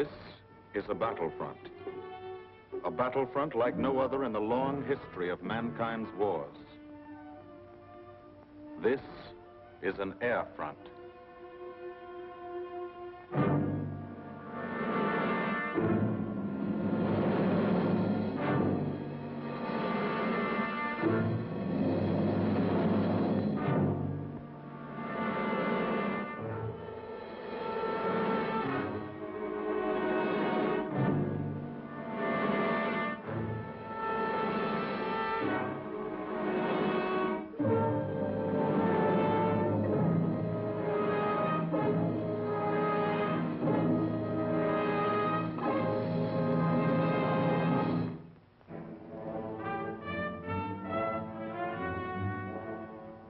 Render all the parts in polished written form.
This is a battlefront. A battlefront like no other in the long history of mankind's wars. This is an air front.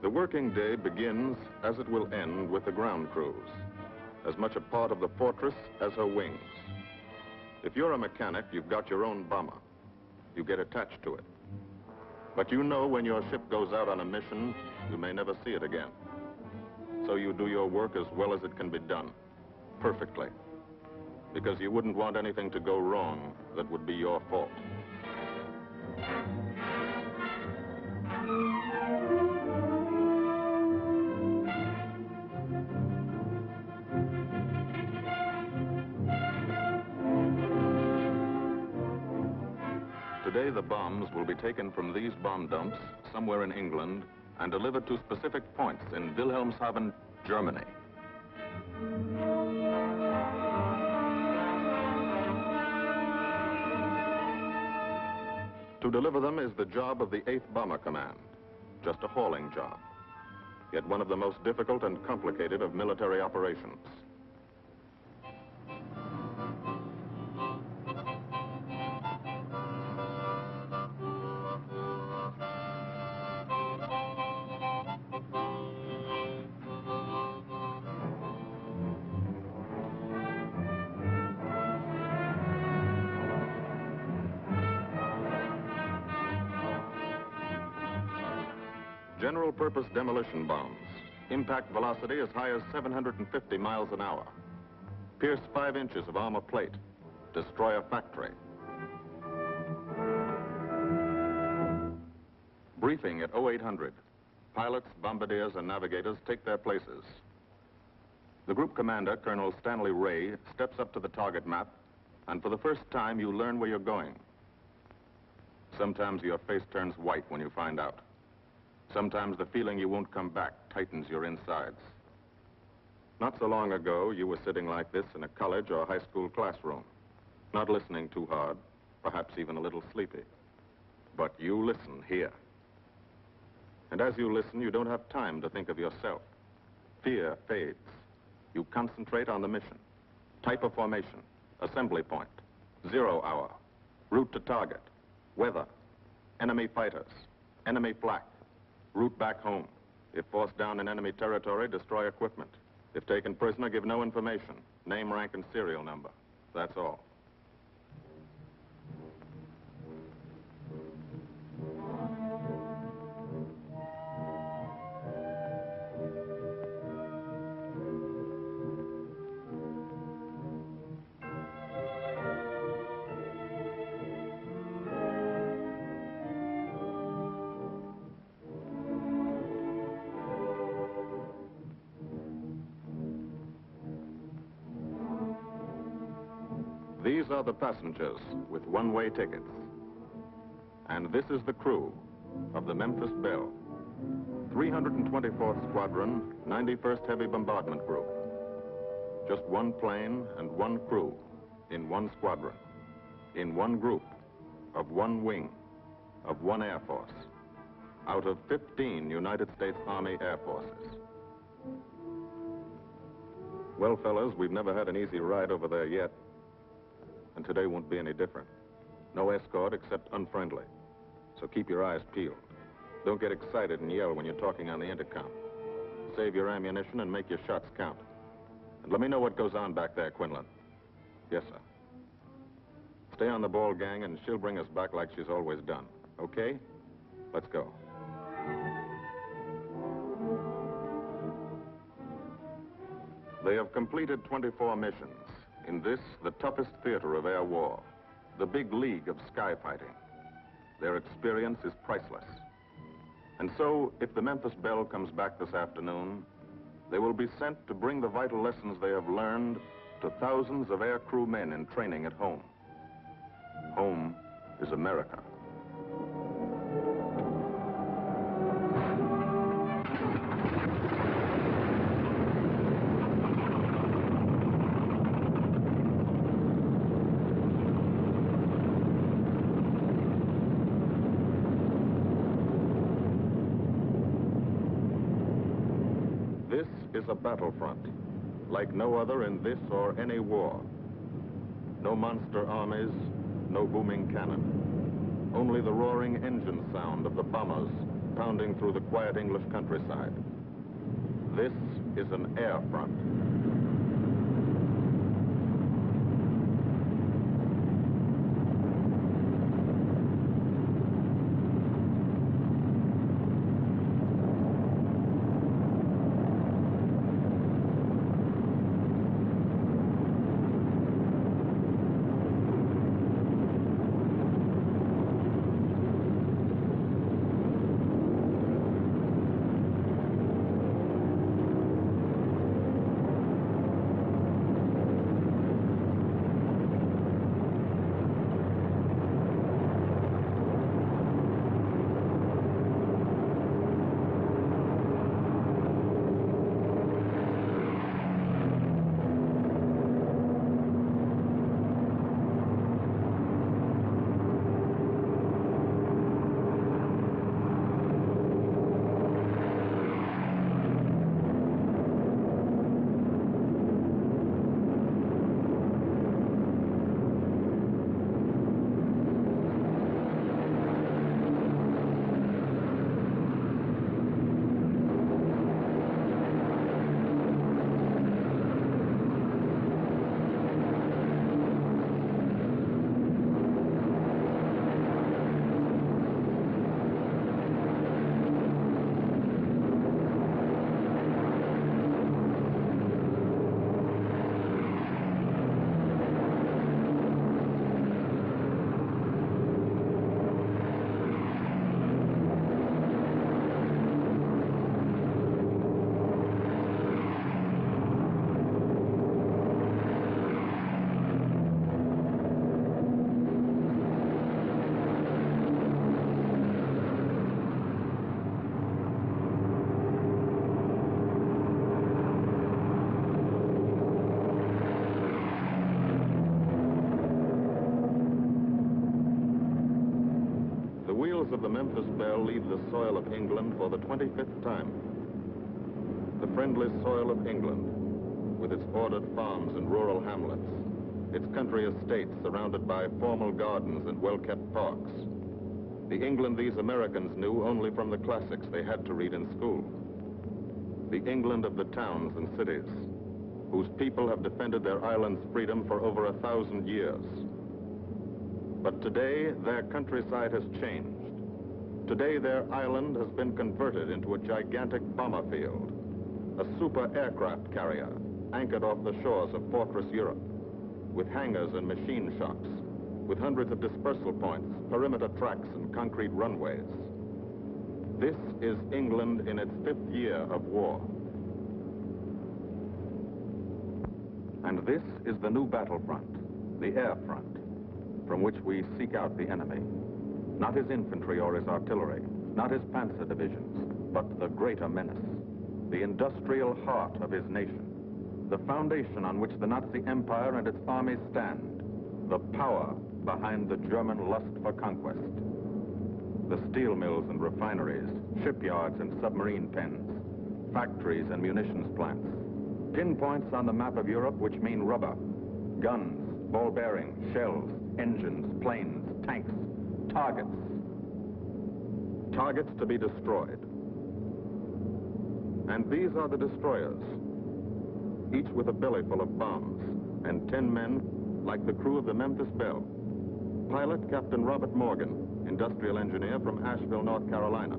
The working day begins, as it will end, with the ground crews, as much a part of the fortress as her wings. If you're a mechanic, you've got your own bomber. You get attached to it. But you know when your ship goes out on a mission, you may never see it again. So you do your work as well as it can be done, perfectly. Because you wouldn't want anything to go wrong that would be your fault. Today, the bombs will be taken from these bomb dumps somewhere in England and delivered to specific points in Wilhelmshaven, Germany. To deliver them is the job of the 8th Bomber Command, just a hauling job, yet one of the most difficult and complicated of military operations. General-purpose demolition bombs, impact velocity as high as 750 miles an hour, pierce 5 inches of armor plate, destroy a factory. Briefing at 0800. Pilots, bombardiers, and navigators take their places. The group commander, Colonel Stanley Ray, steps up to the target map, and for the first time, you learn where you're going. Sometimes your face turns white when you find out. Sometimes the feeling you won't come back tightens your insides. Not so long ago, you were sitting like this in a college or high school classroom, not listening too hard, perhaps even a little sleepy. But you listen here. And as you listen, you don't have time to think of yourself. Fear fades. You concentrate on the mission. Type of formation, assembly point, 0 hour, route to target, weather, enemy fighters, enemy flak, route back home. If forced down in enemy territory, destroy equipment. If taken prisoner, give no information. Name, rank, and serial number. That's all. These are the passengers with one-way tickets. And this is the crew of the Memphis Belle, 324th Squadron, 91st Heavy Bombardment Group. Just one plane and one crew in one squadron, in one group, of one wing, of one Air Force, out of 15 United States Army Air Forces. Well, fellas, we've never had an easy ride over there yet. And today won't be any different. No escort except unfriendly. So keep your eyes peeled. Don't get excited and yell when you're talking on the intercom. Save your ammunition and make your shots count. And let me know what goes on back there, Quinlan. Yes, sir. Stay on the ball, gang, and she'll bring us back like she's always done. Okay? Let's go. They have completed 24 missions, In this, the toughest theater of air war, the big league of sky fighting, their experience is priceless. And so, if the Memphis Belle comes back this afternoon, they will be sent to bring the vital lessons they have learned to thousands of aircrew men in training at home. Home is America. This is a battlefront, like no other in this or any war. No monster armies, no booming cannon. Only the roaring engine sound of the bombers pounding through the quiet English countryside. This is an air front. Of the Memphis Belle leave the soil of England for the 25th time. The friendly soil of England, with its ordered farms and rural hamlets, its country estates surrounded by formal gardens and well-kept parks. The England these Americans knew only from the classics they had to read in school. The England of the towns and cities, whose people have defended their island's freedom for over 1,000 years. But today, their countryside has changed. Today, their island has been converted into a gigantic bomber field, a super aircraft carrier anchored off the shores of Fortress Europe, with hangars and machine shops, with hundreds of dispersal points, perimeter tracks, and concrete runways. This is England in its 5th year of war. And this is the new battlefront, the air front, from which we seek out the enemy. Not his infantry or his artillery, not his panzer divisions, but the greater menace, the industrial heart of his nation, the foundation on which the Nazi Empire and its armies stand, the power behind the German lust for conquest. The steel mills and refineries, shipyards and submarine pens, factories and munitions plants, pinpoints on the map of Europe which mean rubber, guns, ball bearings, shells, engines, planes, tanks, targets. Targets to be destroyed. And these are the destroyers, each with a belly full of bombs, and 10 men like the crew of the Memphis Belle. Pilot Captain Robert Morgan, industrial engineer from Asheville, North Carolina.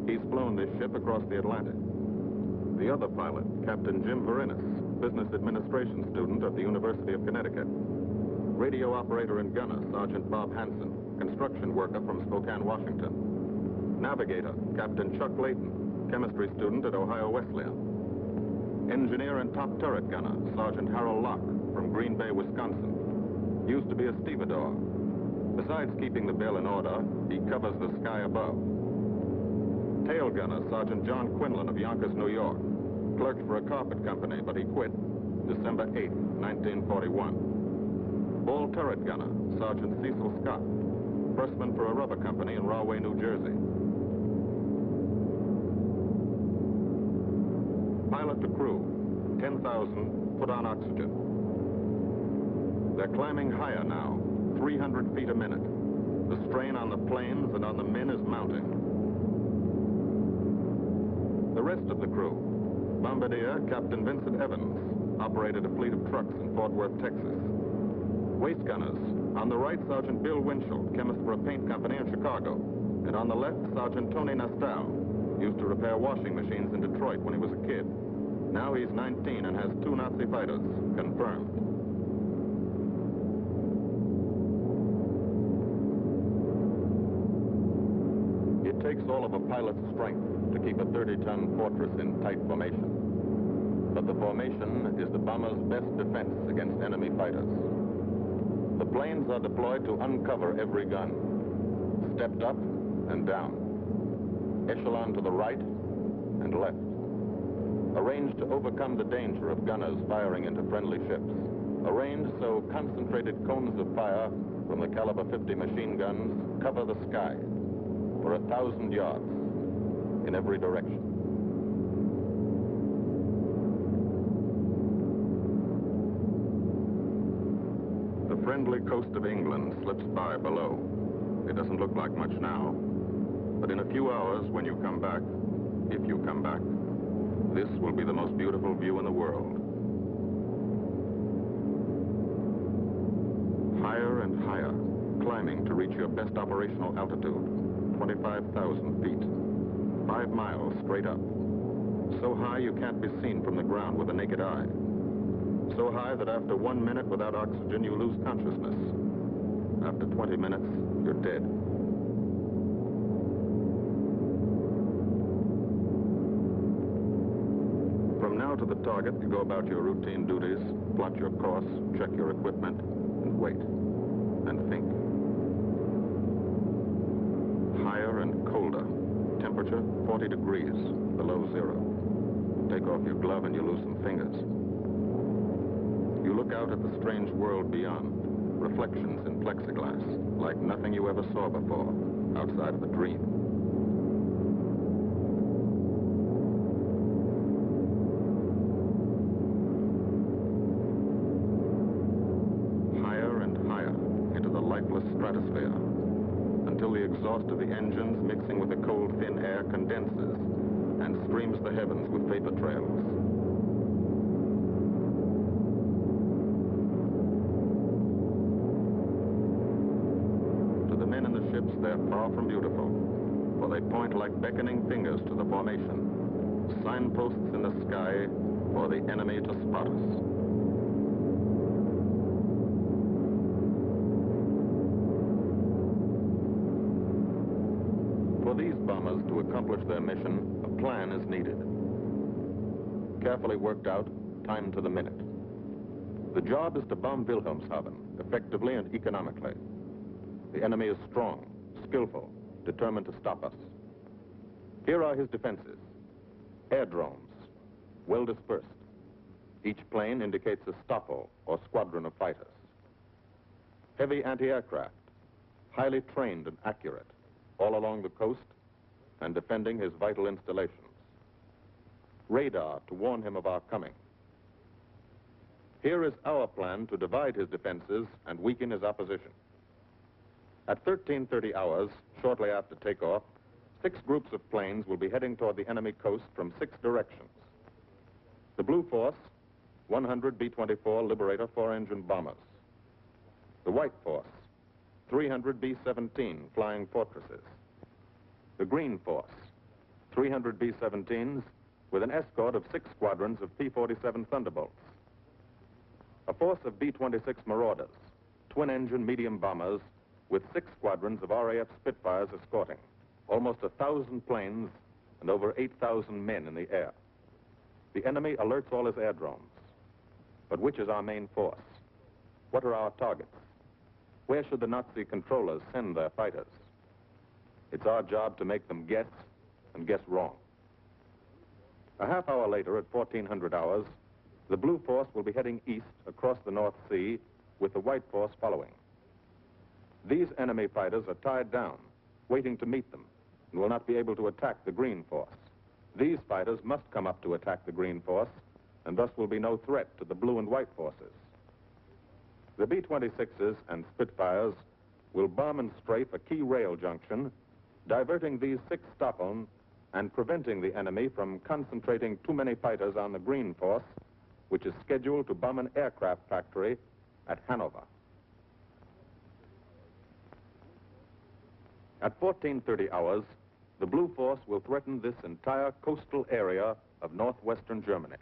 He's flown this ship across the Atlantic. The other pilot, Captain Jim Verinis, business administration student at the University of Connecticut. Radio operator and gunner, Sergeant Bob Hansen, construction worker from Spokane, Washington. Navigator, Captain Chuck Layton, chemistry student at Ohio Wesleyan. Engineer and top turret gunner, Sergeant Harold Locke from Green Bay, Wisconsin. Used to be a stevedore. Besides keeping the Belle in order, he covers the sky above. Tail gunner, Sergeant John Quinlan of Yonkers, New York. Clerked for a carpet company, but he quit December 8, 1941. Ball turret gunner, Sergeant Cecil Scott. Firstman for a rubber company in Rahway, New Jersey. Pilot to crew, 10,000, put on oxygen. They're climbing higher now, 300 feet a minute. The strain on the planes and on the men is mounting. The rest of the crew, Bombardier Captain Vincent Evans, operated a fleet of trucks in Fort Worth, Texas. Waist gunners, on the right, Sergeant Bill Winchell, chemist for a paint company in Chicago. And on the left, Sergeant Tony Nastal, used to repair washing machines in Detroit when he was a kid. Now he's 19 and has 2 Nazi fighters, confirmed. It takes all of a pilot's strength to keep a 30-ton fortress in tight formation. But the formation is the bomber's best defense against enemy fighters. The planes are deployed to uncover every gun. Stepped up and down. Echelon to the right and left. Arranged to overcome the danger of gunners firing into friendly ships. Arranged so concentrated cones of fire from the caliber 50 machine guns cover the sky for 1,000 yards in every direction. The friendly coast of England slips by below. It doesn't look like much now, but in a few hours when you come back, if you come back, this will be the most beautiful view in the world. Higher and higher, climbing to reach your best operational altitude, 25,000 feet. 5 miles straight up. So high you can't be seen from the ground with the naked eye. So high that after 1 minute without oxygen, you lose consciousness. After 20 minutes, you're dead. From now to the target, you go about your routine duties, plot your course, check your equipment, and wait. And think. Higher and colder. Temperature, 40 degrees, below zero. Take off your glove and you lose some fingers. You look out at the strange world beyond. Reflections in plexiglass, like nothing you ever saw before, outside of a dream. Higher and higher into the lifeless stratosphere, until the exhaust of the engines mixing with the cold, thin air condenses and streams the heavens with vapor trails. To the men in the ships, they're far from beautiful, for they point like beckoning fingers to the formation, signposts in the sky for the enemy to spot us. For these bombers to accomplish their mission, a plan is needed. Carefully worked out, timed to the minute. The job is to bomb Wilhelmshaven effectively and economically. The enemy is strong, skillful, determined to stop us. Here are his defenses. Airdromes, well dispersed. Each plane indicates a stoppo or squadron of fighters. Heavy anti-aircraft, highly trained and accurate, all along the coast and defending his vital installations. Radar to warn him of our coming. Here is our plan to divide his defenses and weaken his opposition. At 13:30 hours, shortly after takeoff, 6 groups of planes will be heading toward the enemy coast from 6 directions. The Blue Force, 100 B-24 Liberator 4-engine bombers. The White Force, 300 B-17 Flying Fortresses. The Green Force, 300 B-17s with an escort of 6 squadrons of P-47 Thunderbolts. A force of B-26 Marauders, twin-engine medium bombers, with 6 squadrons of RAF Spitfires escorting. Almost 1,000 planes and over 8,000 men in the air. The enemy alerts all his aerodromes. But which is our main force? What are our targets? Where should the Nazi controllers send their fighters? It's our job to make them guess, and guess wrong. A half hour later, at 1400 hours, the Blue Force will be heading east across the North Sea with the White Force following. These enemy fighters are tied down, waiting to meet them, and will not be able to attack the Green Force. These fighters must come up to attack the Green Force, and thus will be no threat to the Blue and White Forces. The B-26s and Spitfires will bomb and strafe a key rail junction, diverting these 6 Stockholm and preventing the enemy from concentrating too many fighters on the Green Force, which is scheduled to bomb an aircraft factory at Hanover. At 1430 hours, the Blue Force will threaten this entire coastal area of northwestern Germany.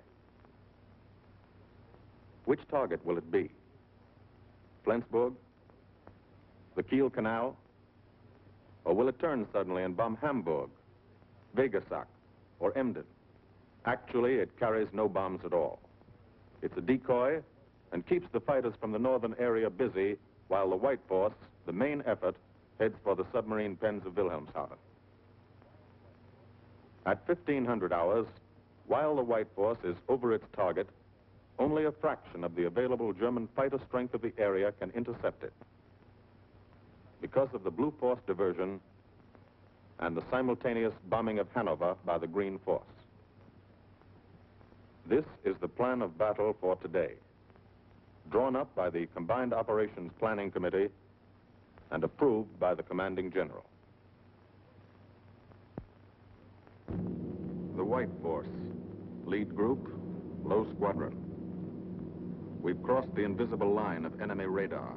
Which target will it be? Flensburg? The Kiel Canal? Or will it turn suddenly and bomb Hamburg, Wegesack, or Emden? Actually, it carries no bombs at all. It's a decoy and keeps the fighters from the northern area busy while the White Force, the main effort, heads for the submarine pens of Wilhelmshaven. At 1500 hours, while the White Force is over its target, only a fraction of the available German fighter strength of the area can intercept it. Because of the Blue Force diversion and the simultaneous bombing of Hanover by the Green Force. This is the plan of battle for today, drawn up by the Combined Operations Planning Committee and approved by the Commanding General. The White Force, lead group, low squadron. We've crossed the invisible line of enemy radar.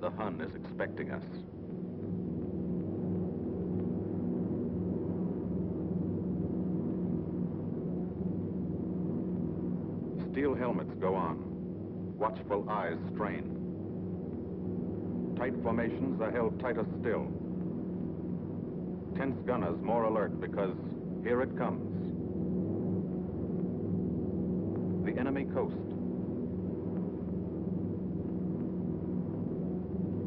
The Hun is expecting us. Steel helmets go on. Watchful eyes strain. Tight formations are held tighter still. Tense gunners more alert because here it comes. The enemy coast.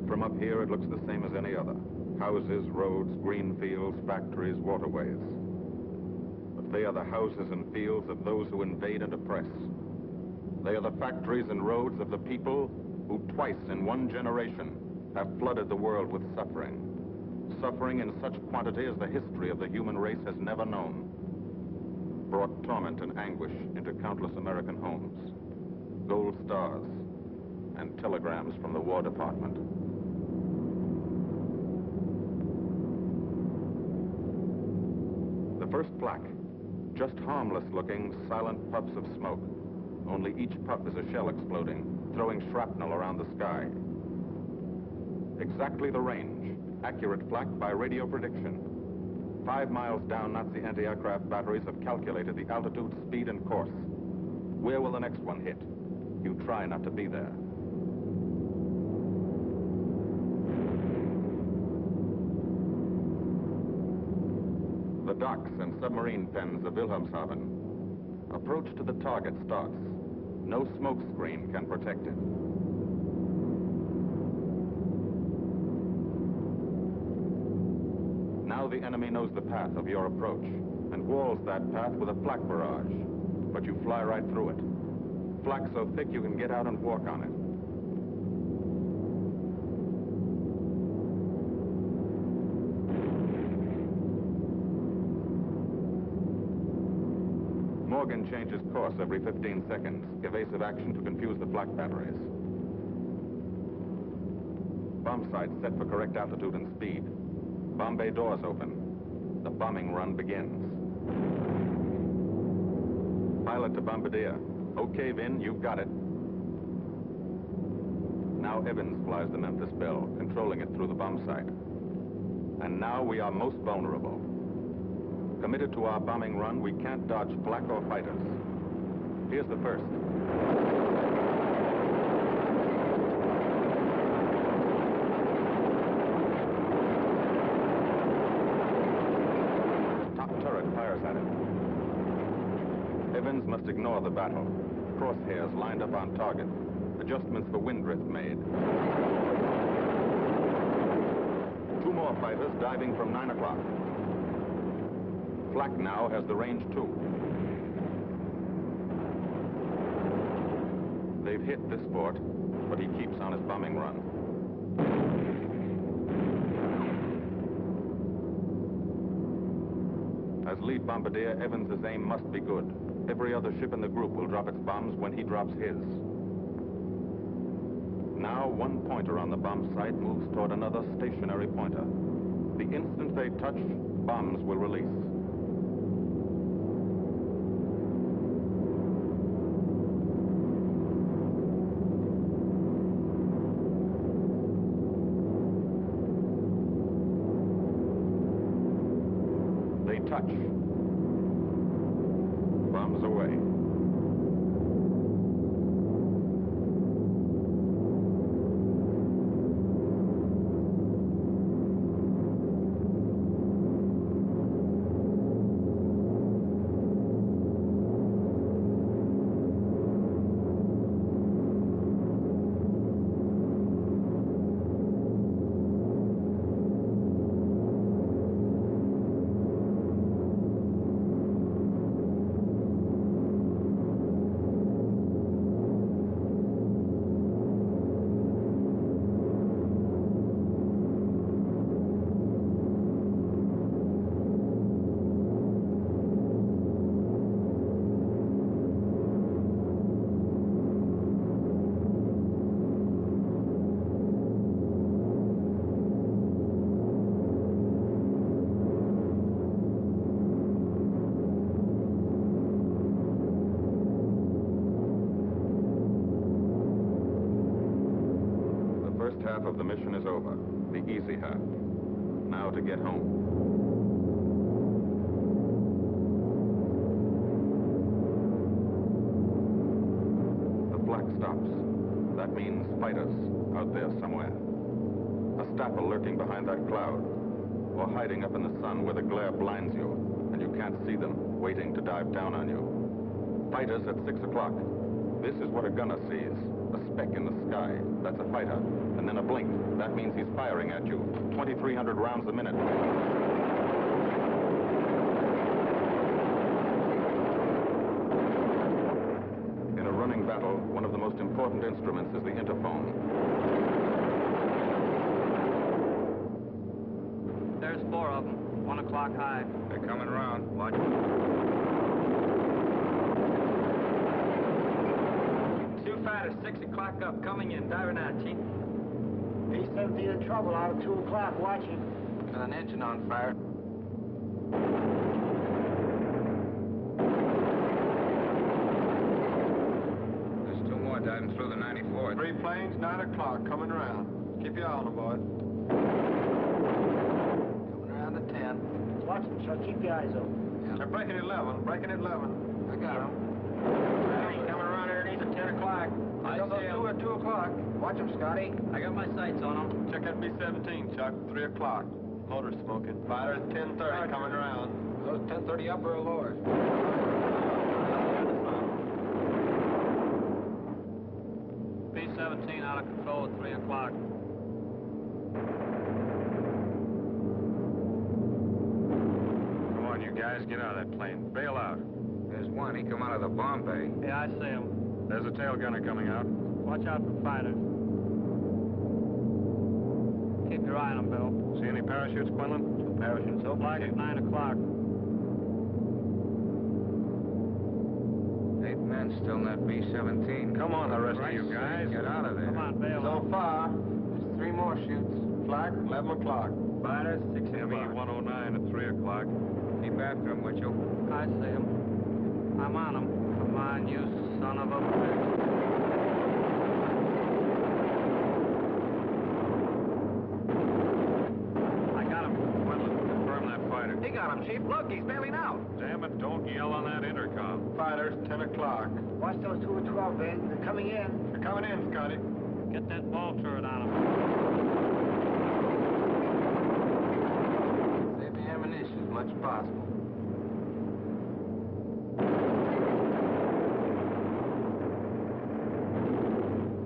From up here, it looks the same as any other. Houses, roads, green fields, factories, waterways. But they are the houses and fields of those who invade and oppress. They are the factories and roads of the people who twice in one generation have flooded the world with suffering. Suffering in such quantity as the history of the human race has never known. Brought torment and anguish into countless American homes. Gold stars and telegrams from the War Department. The first flak, just harmless-looking, silent puffs of smoke. Only each puff is a shell exploding, throwing shrapnel around the sky. Exactly the range, accurate flak by radio prediction. 5 miles down, Nazi anti-aircraft batteries have calculated the altitude, speed, and course. Where will the next one hit? You try not to be there. The docks and submarine pens of Wilhelmshaven. Approach to the target starts. No smoke screen can protect it. Now the enemy knows the path of your approach and walls that path with a flak barrage, but you fly right through it. Flak so thick you can get out and walk on it. Morgan changes course every 15 seconds, evasive action to confuse the flak batteries. Bomb sights set for correct altitude and speed. Bomb bay doors open. The bombing run begins. Pilot to bombardier. Okay, Vin, you've got it. Now Evans flies the Memphis Belle, controlling it through the bomb sight. And now we are most vulnerable. Committed to our bombing run, we can't dodge flak or fighters. Here's the first. Top turret fires at him. Evans must ignore the battle. Crosshairs lined up on target. Adjustments for wind drift made. 2 more fighters diving from 9 o'clock. Flak now has the range too. They've hit this fort, but he keeps on his bombing run. As lead bombardier, Evans's aim must be good. Every other ship in the group will drop its bombs when he drops his. Now, one pointer on the bomb site moves toward another stationary pointer. The instant they touch, bombs will release. They touch. Bombs away. Half of the mission is over, the easy half. Now to get home. The flak stops. That means fighters out there somewhere. A stapel lurking behind that cloud, or hiding up in the sun where the glare blinds you and you can't see them, waiting to dive down on you. Fighters at 6 o'clock. This is what a gunner sees. A speck in the sky. That's a fighter. And then a blink. That means he's firing at you. 2,300 rounds a minute. In a running battle, one of the most important instruments is the interphone. There's 4 of them. 1 o'clock high. They're coming around. Watch. Fighters, 6 o'clock up, coming in, diving out, Chief. B-17 in trouble out of 2 o'clock, watching. Got an engine on fire. There's 2 more diving through the 94th. 3 planes, 9 o'clock, coming around. Keep your eye on them, boys. Coming around to 10. Watch them, Chuck. Keep your eyes open. Yeah. They're breaking 11, breaking 11. I got them. Coming around underneath at 10 o'clock. I got those see 'em. 2 at 2 o'clock. Watch them, Scotty. I got my sights on them. Check that B-17, Chuck, 3 o'clock. Motor smoking. Fighters 10:30 coming around. Those 10:30 upper or lower? B-17 out of control at 3 o'clock. Come on, you guys, get out of that plane. Bail out. There's one. He come out of the bomb bay. Yeah, I see him. There's a tail gunner coming out. Watch out for fighters. Keep your eye on them, Bill. See any parachutes, Quinlan? 2 parachutes. So black at 9 o'clock. 8 men still in that B-17. Come on, the rest of you guys. Get out of there. Come on, bail. So far, there's 3 more shoots. Flak, 11 o'clock. Fighters, 6 Heavy o'clock. 109 at 3 o'clock. Keep after him, Mitchell. I see him. I'm on him. Come on, you son of a bitch. I got him. Quinlan, confirm that fighter. He got intercom, Chief. Look, he's bailing out. Damn it, don't yell on that intercom. Fighters, 10 o'clock. Watch those 2 and 12, Ben. They're coming in. They're coming in, Scotty. Get that ball turret on him. Save the ammunition as much as possible.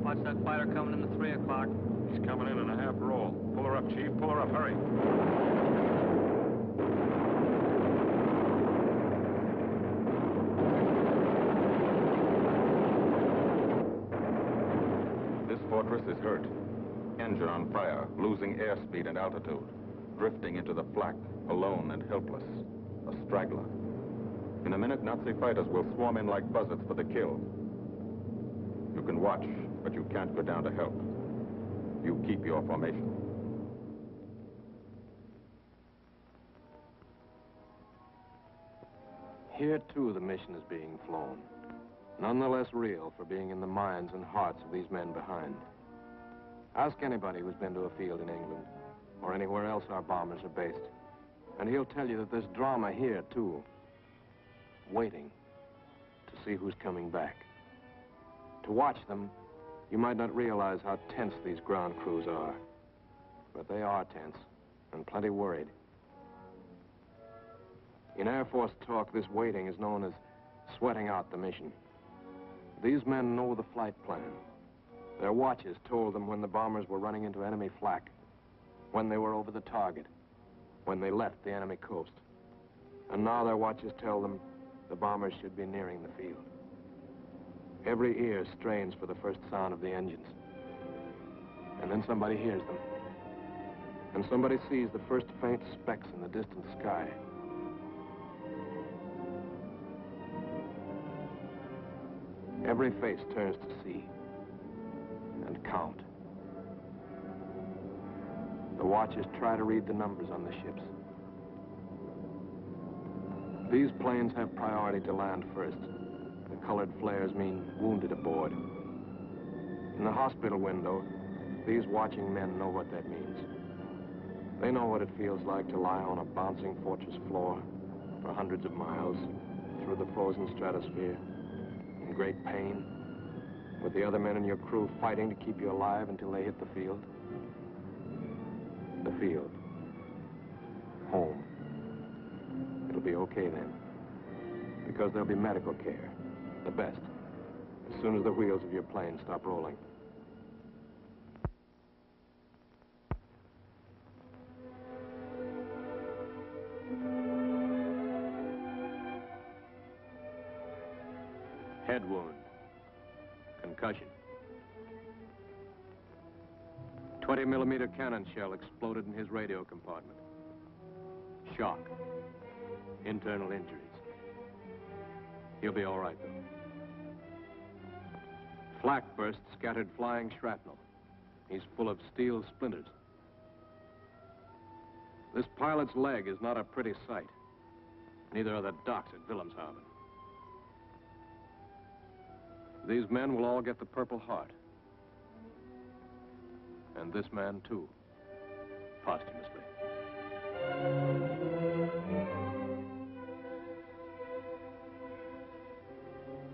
Watch that fighter coming in at 3 o'clock. He's coming in a half roll. Pull her up, Chief. Pull her up. Hurry. This fortress is hurt. Engine on fire, losing airspeed and altitude. Drifting into the flak, alone and helpless. A straggler. In a minute, Nazi fighters will swarm in like buzzards for the kill. You can watch, but you can't go down to help. You keep your formation. Here, too, the mission is being flown. None the less real for being in the minds and hearts of these men behind. Ask anybody who's been to a field in England, or anywhere else our bombers are based, and he'll tell you that there's drama here, too. Waiting to see who's coming back. To watch them, you might not realize how tense these ground crews are. But they are tense, and plenty worried. In Air Force talk, this waiting is known as sweating out the mission. These men know the flight plan. Their watches told them when the bombers were running into enemy flak, when they were over the target, when they left the enemy coast. And now their watches tell them the bombers should be nearing the field. Every ear strains for the first sound of the engines. And then somebody hears them. And somebody sees the first faint specks in the distant sky. Every face turns to see and count. The watchers try to read the numbers on the ships. These planes have priority to land first. The colored flares mean wounded aboard. In the hospital window, these watching men know what that means. They know what it feels like to lie on a bouncing fortress floor for hundreds of miles through the frozen stratosphere in great pain, with the other men in your crew fighting to keep you alive until they hit the field. The field. Home. It'll be okay then, because there'll be medical care, the best, as soon as the wheels of your plane stop rolling. Head wound. Concussion. 20-millimeter cannon shell exploded in his radio compartment. Shock. Internal injuries. He'll be all right, though. Flak burst scattered flying shrapnel. He's full of steel splinters. This pilot's leg is not a pretty sight. Neither are the docks at Wilhelmshaven. These men will all get the Purple Heart. And this man, too, posthumously.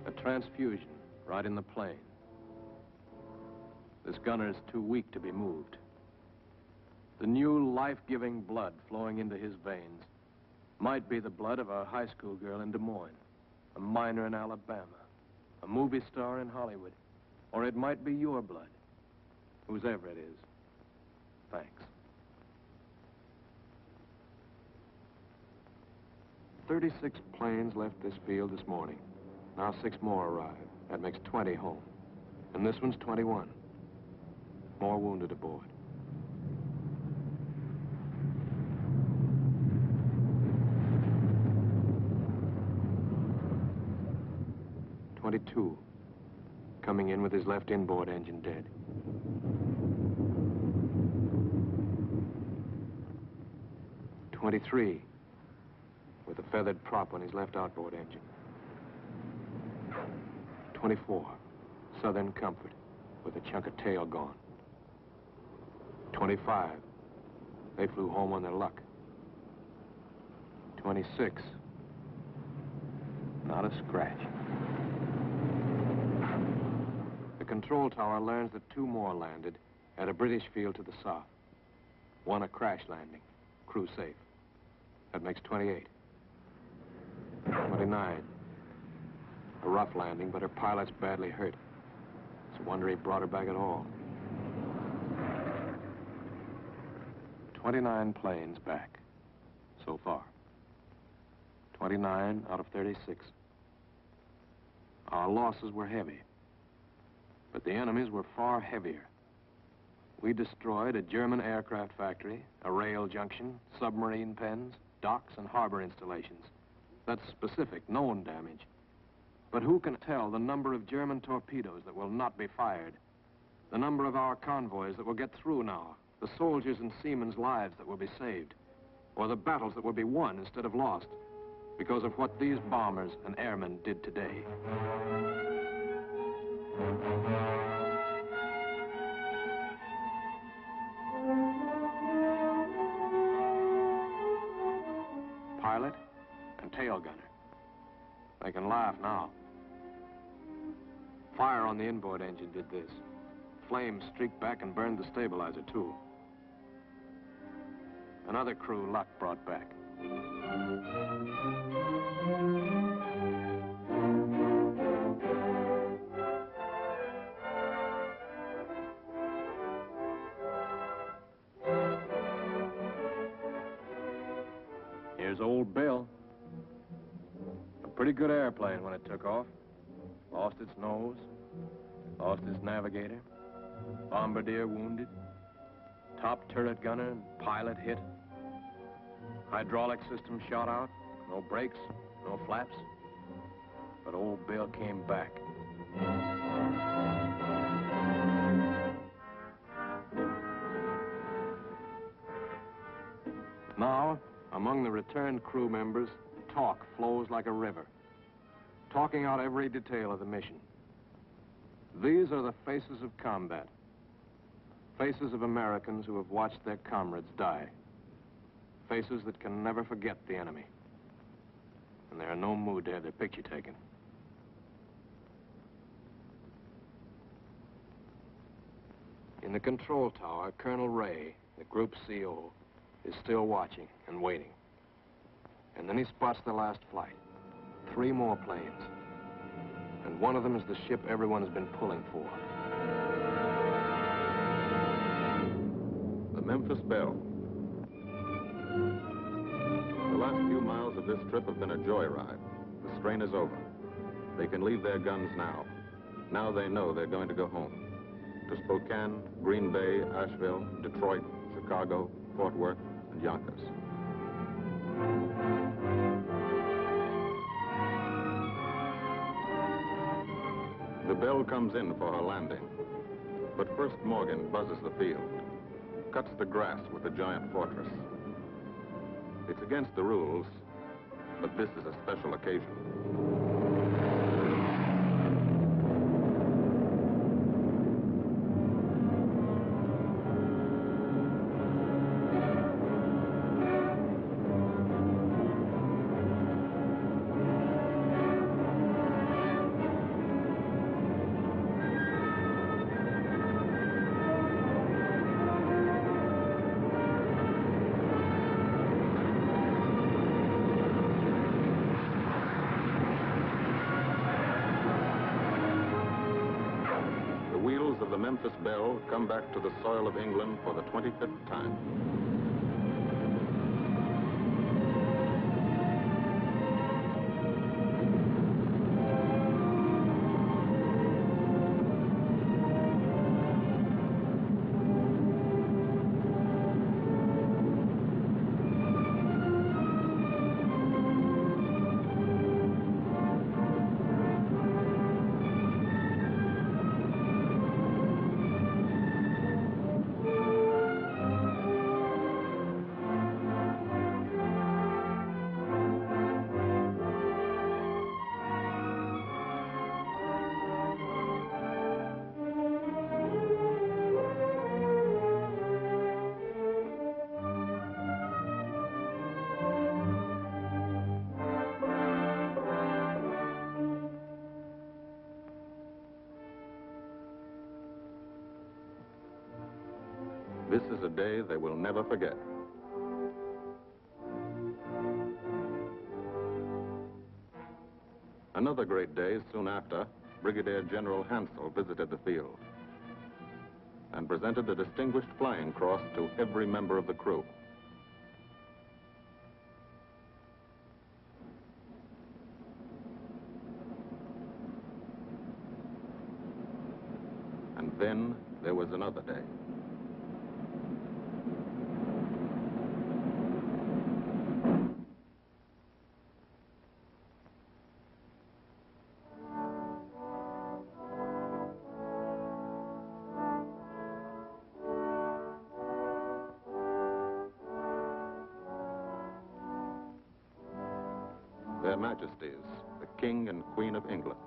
A transfusion right in the plane. This gunner's too weak to be moved. The new life-giving blood flowing into his veins might be the blood of a high school girl in Des Moines, a miner in Alabama, a movie star in Hollywood, or it might be your blood, whosever it is. Thanks. 36 planes left this field this morning. Now 6 more arrived. That makes 20 home. And this one's 21. More wounded aboard. .22, coming in with his left inboard engine dead. .23, with a feathered prop on his left outboard engine. .24, Southern Comfort, with a chunk of tail gone. .25, they flew home on their luck. 26. Not a scratch. The control tower learns that 2 more landed at a British field to the south. 1 a crash landing, crew safe. That makes 28. 29. A rough landing, but her pilot's badly hurt. It's a wonder he brought her back at all. 29 planes back, so far. 29 out of 36. Our losses were heavy, but the enemy's were far heavier. We destroyed a German aircraft factory, a rail junction, submarine pens, docks, and harbor installations. That's specific, known damage. But who can tell the number of German torpedoes that will not be fired, the number of our convoys that will get through now, the soldiers' and seamen's lives that will be saved, or the battles that will be won instead of lost because of what these bombers and airmen did today. Pilot and tail gunner. They can laugh now. Fire on the inboard engine did this. Flames streaked back and burned the stabilizer, too. Another crew luck brought back. Here's old Bill. A pretty good airplane when it took off. Lost its nose, lost its navigator, bombardier wounded, top turret gunner and pilot hit. Hydraulic system shot out, no brakes, no flaps. But old Bill came back. Now, among the returned crew members, talk flows like a river, talking out every detail of the mission. These are the faces of combat, faces of Americans who have watched their comrades die, faces that can never forget the enemy, and they're in no mood to have their picture taken. In the control tower, Colonel Ray, the group CO, is still watching and waiting. And then he spots the last flight. 3 more planes. And one of them is the ship everyone has been pulling for. The Memphis Belle. The last few miles of this trip have been a joyride. The strain is over. They can leave their guns now. Now they know they're going to go home. To Spokane, Green Bay, Asheville, Detroit, Chicago, Fort Worth, and Yonkers. The Belle comes in for her landing. But first Morgan buzzes the field, cuts the grass with the giant fortress. It's against the rules, but this is a special occasion. Of the Memphis Belle come back to the soil of England for the 25th time. This is a day they will never forget. Another great day soon after, Brigadier General Hansel visited the field and presented the Distinguished Flying Cross to every member of the crew. And then there was another day. Their Majesties, the King and Queen of England.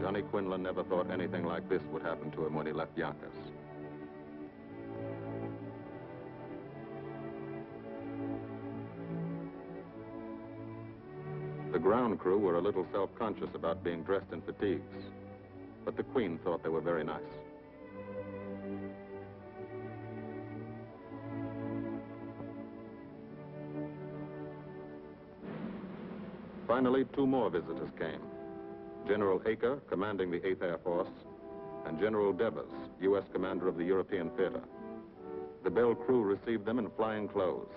Johnny Quinlan never thought anything like this would happen to him when he left Yonkers. The ground crew were a little self-conscious about being dressed in fatigues, but the Queen thought they were very nice. Finally, two more visitors came. General Acre, commanding the 8th Air Force, and General Devers, U.S. commander of the European Theater. The Belle crew received them in flying clothes,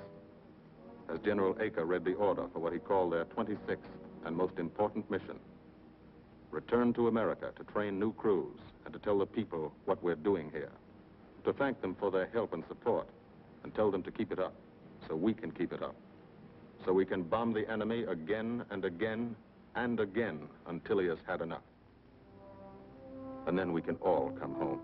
as General Acre read the order for what he called their 26th and most important mission. Return to America to train new crews and to tell the people what we're doing here. To thank them for their help and support and tell them to keep it up so we can keep it up. So we can bomb the enemy again and again and again until he has had enough. And then we can all come home.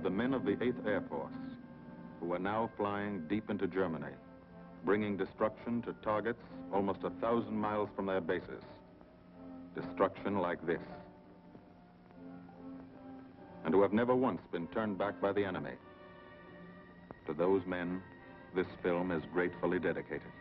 Men of the 8th Air Force, who are now flying deep into Germany, bringing destruction to targets almost 1,000 miles from their bases. Destruction like this. And who have never once been turned back by the enemy. To those men, this film is gratefully dedicated.